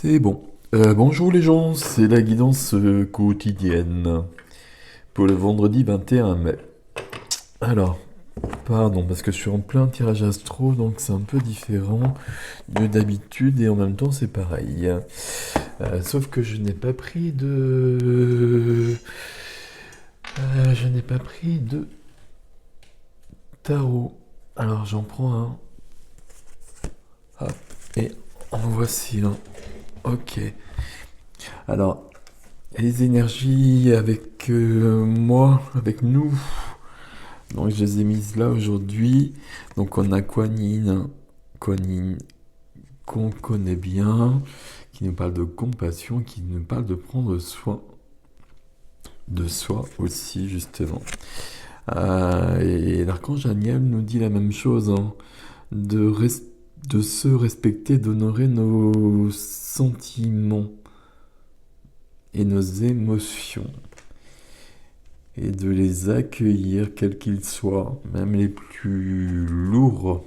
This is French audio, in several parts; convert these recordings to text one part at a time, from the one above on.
C'est bon. Bonjour les gens, c'est la guidance quotidienne pour le vendredi 21 mai. Alors, pardon, parce que je suis en plein tirage astro, donc c'est un peu différent de d'habitude et en même temps c'est pareil. Sauf que je n'ai pas pris de... je n'ai pas pris de tarot. Alors j'en prends un. Hop, et en voici un. Ok. Alors, les énergies avec moi, avec nous. Donc je les ai mises là aujourd'hui. Donc on a Kuan Yin, qu'on connaît bien, qui nous parle de compassion, qui nous parle de prendre soin de soi aussi justement. Et l'archange Aniel nous dit la même chose, hein, de se respecter, d'honorer nos sentiments et nos émotions et de les accueillir quels qu'ils soient, même les plus lourds.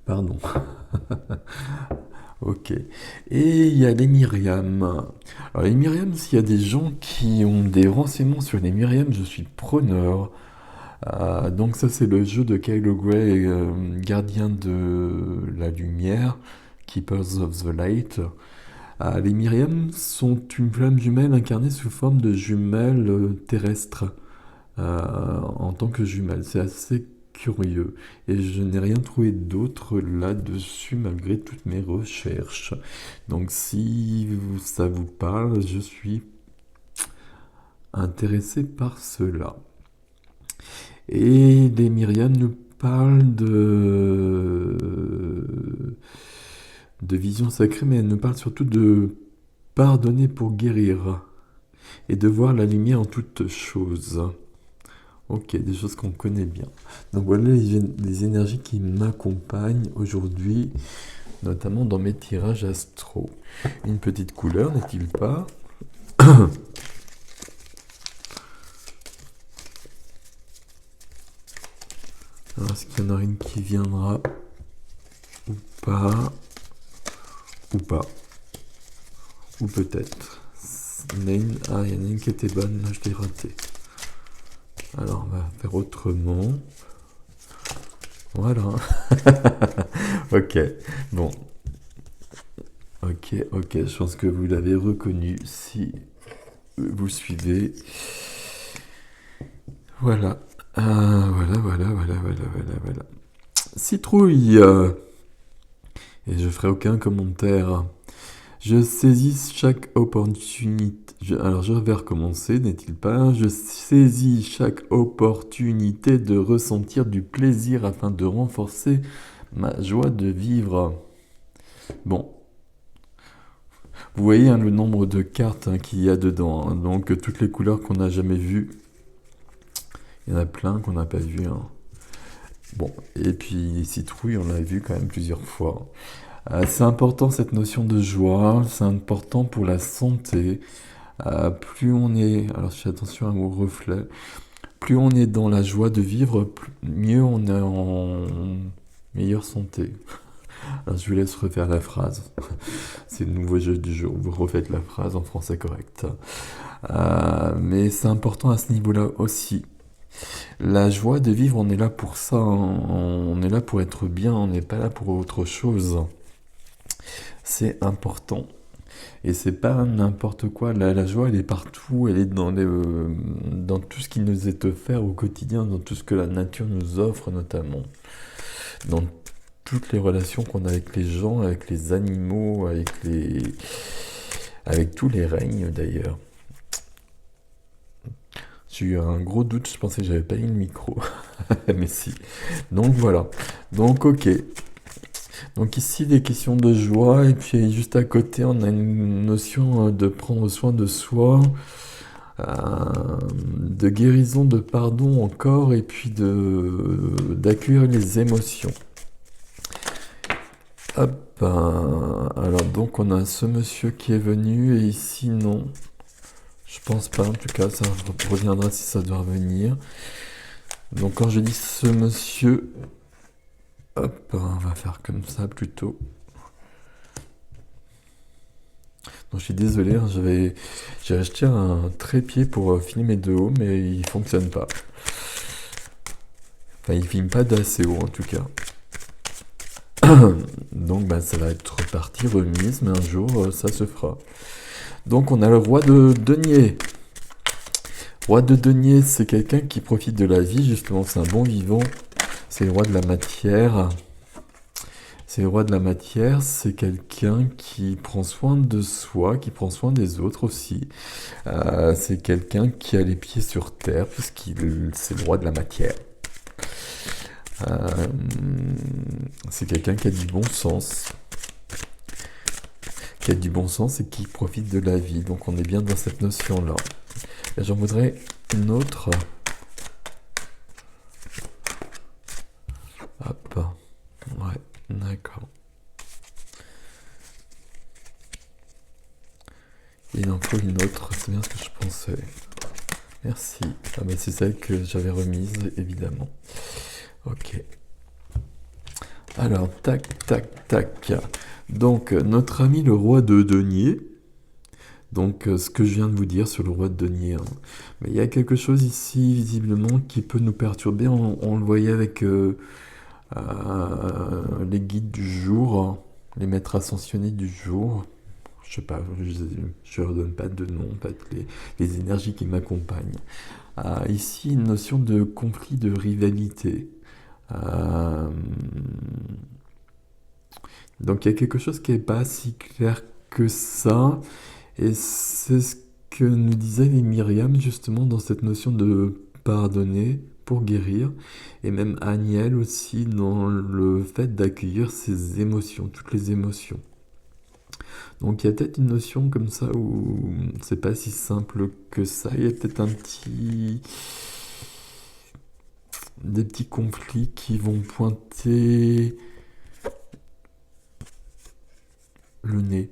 Pardon. Ok. Et il y a les Myriam. Alors les Myriam, s'il y a des gens qui ont des renseignements sur les Myriam, je suis preneur. Donc ça c'est le jeu de Kylo Grey, gardien de la lumière, Keepers of the Light. Les Myriam sont une flamme jumelle incarnée sous forme de jumelles terrestres en tant que jumelles. C'est assez curieux et je n'ai rien trouvé d'autre là-dessus malgré toutes mes recherches. Donc si ça vous parle, je suis intéressé par cela. Et les Myriam nous parlent de vision sacrée, mais elle nous parle surtout de pardonner pour guérir et de voir la lumière en toutes choses. Ok, des choses qu'on connaît bien. Donc voilà les énergies qui m'accompagnent aujourd'hui, notamment dans mes tirages astro. Une petite couleur, n'est-il pas? Alors, est-ce qu'il y en a une qui viendra ou pas? Ou pas? Ou peut-être. Il y en a une qui était bonne, là je l'ai ratée. Alors on va faire autrement. Voilà. Ok, bon. Ok, je pense que vous l'avez reconnu si vous suivez. Voilà. Voilà. Citrouille. Et je ferai aucun commentaire. Je saisis chaque opportunité. Alors je vais recommencer, n'est-il pas? Je saisis chaque opportunité de ressentir du plaisir afin de renforcer ma joie de vivre. Bon, vous voyez hein, le nombre de cartes hein, qu'il y a dedans. Hein. Donc toutes les couleurs qu'on n'a jamais vues. Il y en a plein qu'on n'a pas vues. Hein. Bon, et puis citrouille, on l'a vu quand même plusieurs fois. C'est important cette notion de joie, c'est important pour la santé. Plus on est, alors je fais attention à mon reflet, plus on est dans la joie de vivre, mieux on est en meilleure santé. Alors je vous laisse refaire la phrase. C'est le nouveau jeu du jour. Vous refaites la phrase en français correct. Mais c'est important à ce niveau-là aussi. La joie de vivre, on est là pour ça. Hein. On est là pour être bien. On n'est pas là pour autre chose. C'est important. Et c'est pas n'importe quoi. La joie, elle est partout. Elle est dans tout ce qui nous est offert au quotidien, dans tout ce que la nature nous offre notamment. Dans toutes les relations qu'on a avec les gens, avec les animaux, avec tous les règnes d'ailleurs. J'ai eu un gros doute, je pensais que j'avais pas eu le micro. Mais si. Donc voilà. Donc ok. Donc ici des questions de joie et puis juste à côté on a une notion de prendre soin de soi, de guérison, de pardon encore et puis d'accueillir les émotions. Hop, alors donc on a ce monsieur qui est venu et ici non. Je pense pas, en tout cas ça reviendra si ça doit revenir. Donc quand je dis ce monsieur, hop, on va faire comme ça plutôt. Donc, je suis désolé, hein, j'ai acheté un trépied pour filmer de haut, mais il fonctionne pas. Enfin, il filme pas d'assez haut en tout cas. Donc bah, ça va être reparti, remise, mais un jour ça se fera. Donc on a le roi de denier. Roi de denier, c'est quelqu'un qui profite de la vie, justement, c'est un bon vivant. C'est le roi de la matière. C'est le roi de la matière, c'est quelqu'un qui prend soin de soi, qui prend soin des autres aussi. C'est quelqu'un qui a les pieds sur terre, puisqu'il c'est le roi de la matière. Euh, c'est quelqu'un qui a du bon sens, et qui profite de la vie. Donc on est bien dans cette notion-là. Et j'en voudrais une autre. Hop. Ouais, d'accord. Il en faut une autre, c'est bien ce que je pensais. Merci. Ah bah c'est celle que j'avais remise, évidemment. Ok. Alors, tac, tac, tac. Donc, notre ami le roi de denier. Donc, ce que je viens de vous dire sur le roi de denier. Hein. Mais il y a quelque chose ici, visiblement, qui peut nous perturber. On le voyait avec les guides du jour, hein, les maîtres ascensionnés du jour. Je sais pas, je ne leur donne pas de nom, pas les énergies qui m'accompagnent. Ici, une notion de conflit, de rivalité. Euh, donc il y a quelque chose qui n'est pas si clair que ça, et c'est ce que nous disait les Myriam justement dans cette notion de pardonner pour guérir, et même Agnel aussi dans le fait d'accueillir ses émotions, toutes les émotions. Donc il y a peut-être une notion comme ça où c'est pas si simple que ça, il y a peut-être des petits conflits qui vont pointer le nez.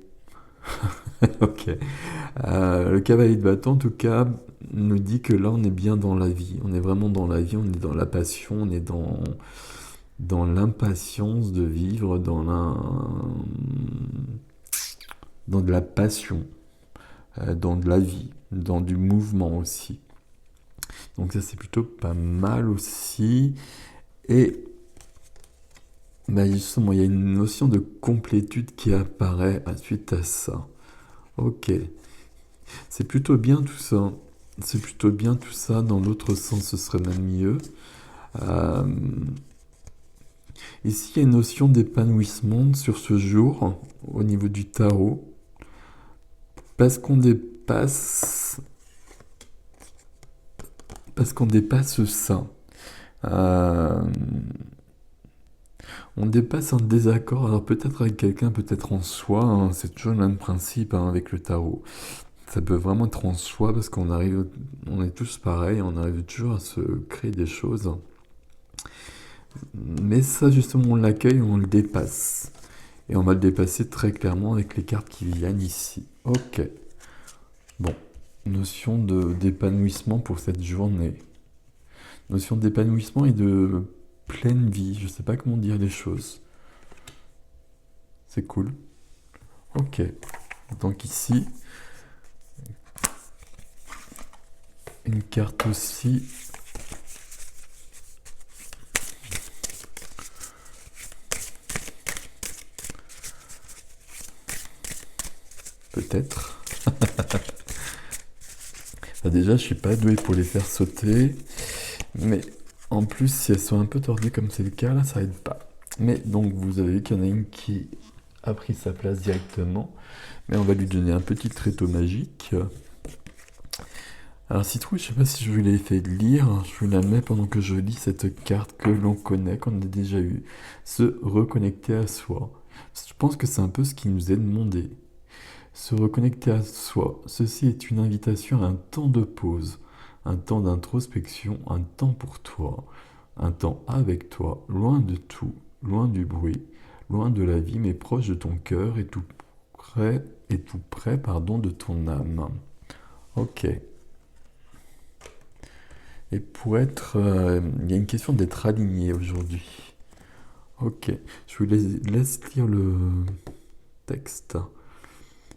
Ok. Le cavalier de bâton, en tout cas, nous dit que là, on est bien dans la vie. On est vraiment dans la vie, on est dans la passion, on est dans l'impatience de vivre, dans de la passion, dans de la vie, dans du mouvement aussi. Donc ça, c'est plutôt pas mal aussi. Et bah justement, il y a une notion de complétude qui apparaît suite à ça. Ok. C'est plutôt bien tout ça. C'est plutôt bien tout ça. Dans l'autre sens, ce serait même mieux. Euh, Ici, il y a une notion d'épanouissement sur ce jour au niveau du tarot. Parce qu'on dépasse. Parce qu'on dépasse ça. Euh, on dépasse un désaccord, alors peut-être avec quelqu'un, peut-être en soi, hein, c'est toujours le même principe hein, avec le tarot. Ça peut vraiment être en soi parce on est tous pareils, on arrive toujours à se créer des choses. Mais ça, justement, on l'accueille, on le dépasse. Et on va le dépasser très clairement avec les cartes qui viennent ici. Ok. Bon. Notion d'épanouissement pour cette journée. Notion d'épanouissement et de pleine vie. Je sais pas comment dire les choses. C'est cool. Ok. Donc ici, une carte aussi. Peut-être. Bah déjà, je suis pas doué pour les faire sauter. Mais en plus, si elles sont un peu tordues comme c'est le cas, là, ça aide pas. Mais donc, vous avez vu qu'il y en a une qui a pris sa place directement. Mais on va lui donner un petit tréteau magique. Alors, Citrouille, je sais pas si je vous l'ai fait lire. Je vous la mets pendant que je lis cette carte que l'on connaît, qu'on a déjà eue. Se reconnecter à soi. Je pense que c'est un peu ce qui nous est demandé. Se reconnecter à soi. Ceci est une invitation à un temps de pause, un temps d'introspection, un temps pour toi, un temps avec toi, loin de tout, loin du bruit, loin de la vie, mais proche de ton cœur et tout près, pardon, de ton âme. Ok. Et pour être, il y a une question d'être aligné aujourd'hui. Ok. Je vous laisse lire le texte.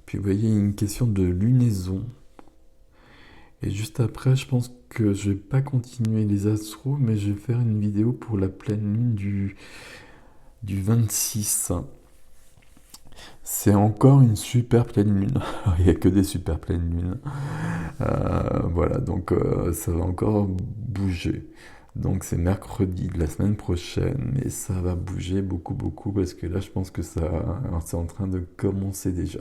Puis vous voyez, une question de lunaison. Et juste après, je pense que je vais pas continuer les astros, mais je vais faire une vidéo pour la pleine lune du 26. C'est encore une super pleine lune. Il n'y a que des super pleines lunes. Voilà, donc ça va encore bouger. Donc c'est mercredi de la semaine prochaine, mais ça va bouger beaucoup, beaucoup, parce que là, je pense que c'est en train de commencer déjà.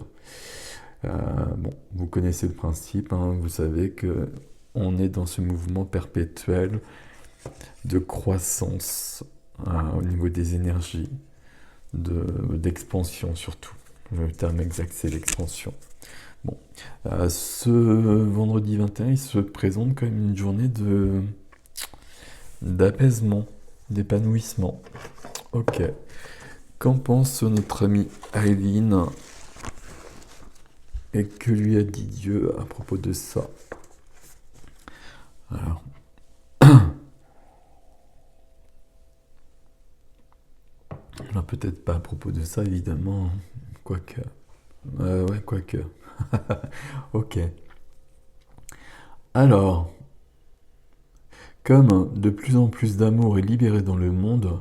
Bon, vous connaissez le principe, hein, vous savez que on est dans ce mouvement perpétuel de croissance au niveau des énergies, d'expansion surtout. Le terme exact, c'est l'expansion. Bon, ce vendredi 21, il se présente comme une journée d'apaisement, d'épanouissement. Ok. Qu'en pense notre amie Aileen et que lui a dit Dieu à propos de ça? Alors. Alors peut-être pas à propos de ça, évidemment. Quoique. Ouais, quoique. Ok. Alors, comme de plus en plus d'amour est libéré dans le monde,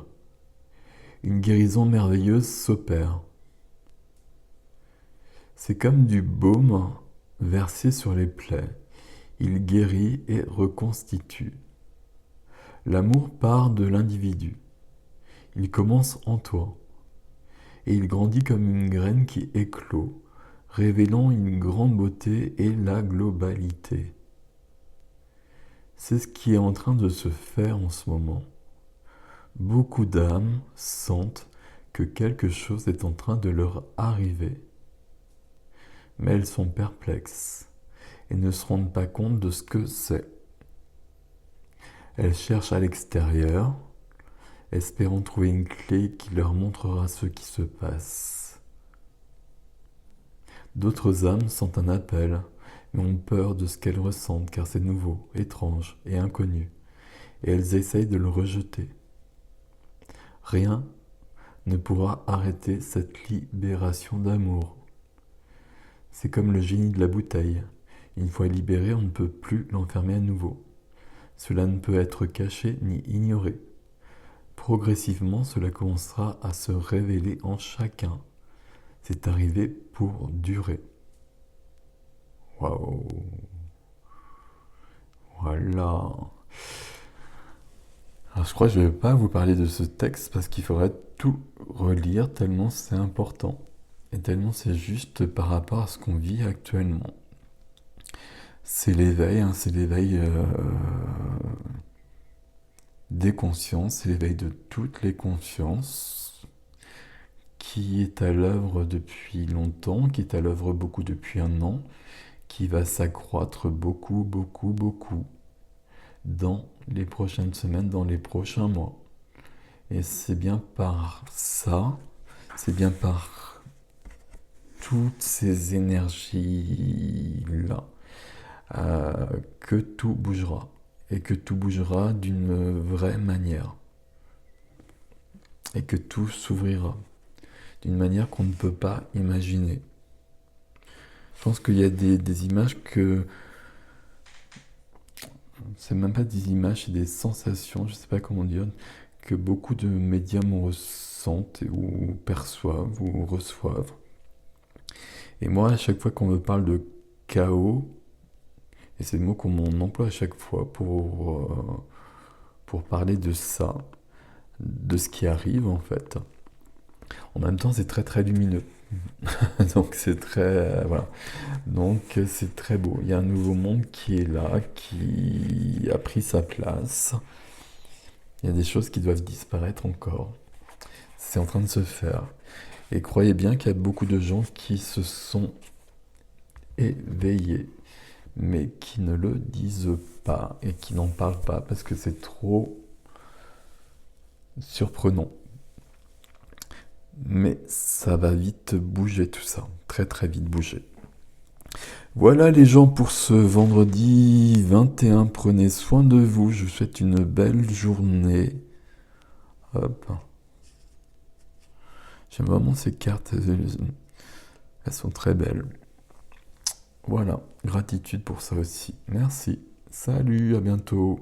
une guérison merveilleuse s'opère. C'est comme du baume versé sur les plaies. Il guérit et reconstitue. L'amour part de l'individu. Il commence en toi. Et il grandit comme une graine qui éclot, révélant une grande beauté et la globalité. C'est ce qui est en train de se faire en ce moment. Beaucoup d'âmes sentent que quelque chose est en train de leur arriver. Mais elles sont perplexes et ne se rendent pas compte de ce que c'est. Elles cherchent à l'extérieur, espérant trouver une clé qui leur montrera ce qui se passe. D'autres âmes sentent un appel, mais ont peur de ce qu'elles ressentent car c'est nouveau, étrange et inconnu, et elles essayent de le rejeter. Rien ne pourra arrêter cette libération d'amour. C'est comme le génie de la bouteille. Une fois libéré, on ne peut plus l'enfermer à nouveau. Cela ne peut être caché ni ignoré. Progressivement, cela commencera à se révéler en chacun. C'est arrivé pour durer. Waouh! Voilà. Alors je crois que je ne vais pas vous parler de ce texte parce qu'il faudrait tout relire tellement c'est important et tellement c'est juste par rapport à ce qu'on vit actuellement. C'est l'éveil, hein, c'est l'éveil des consciences, c'est l'éveil de toutes les consciences qui est à l'œuvre depuis longtemps, qui est à l'œuvre beaucoup depuis un an, qui va s'accroître beaucoup, beaucoup, beaucoup dans les prochaines semaines, dans les prochains mois. Et c'est bien par ça, c'est bien par toutes ces énergies-là que tout bougera. Et que tout bougera d'une vraie manière. Et que tout s'ouvrira d'une manière qu'on ne peut pas imaginer. Je pense qu'il y a des images que... C'est même pas des images, c'est des sensations, je sais pas comment dire, que beaucoup de médiums ressentent ou perçoivent ou reçoivent. Et moi, à chaque fois qu'on me parle de chaos, et c'est le mot qu'on emploie à chaque fois pour parler de ça, de ce qui arrive en fait. En même temps, c'est très très lumineux. Donc c'est très... voilà. Donc c'est très beau. Il y a un nouveau monde qui est là, qui a pris sa place. Il y a des choses qui doivent disparaître encore. C'est en train de se faire. Et croyez bien qu'il y a beaucoup de gens qui se sont éveillés, mais qui ne le disent pas et qui n'en parlent pas parce que c'est trop surprenant. Mais ça va vite bouger tout ça, très très vite bouger. Voilà les gens pour ce vendredi 21, prenez soin de vous, je vous souhaite une belle journée. Hop. J'aime vraiment ces cartes, elles sont très belles. Voilà, gratitude pour ça aussi. Merci. Salut, à bientôt.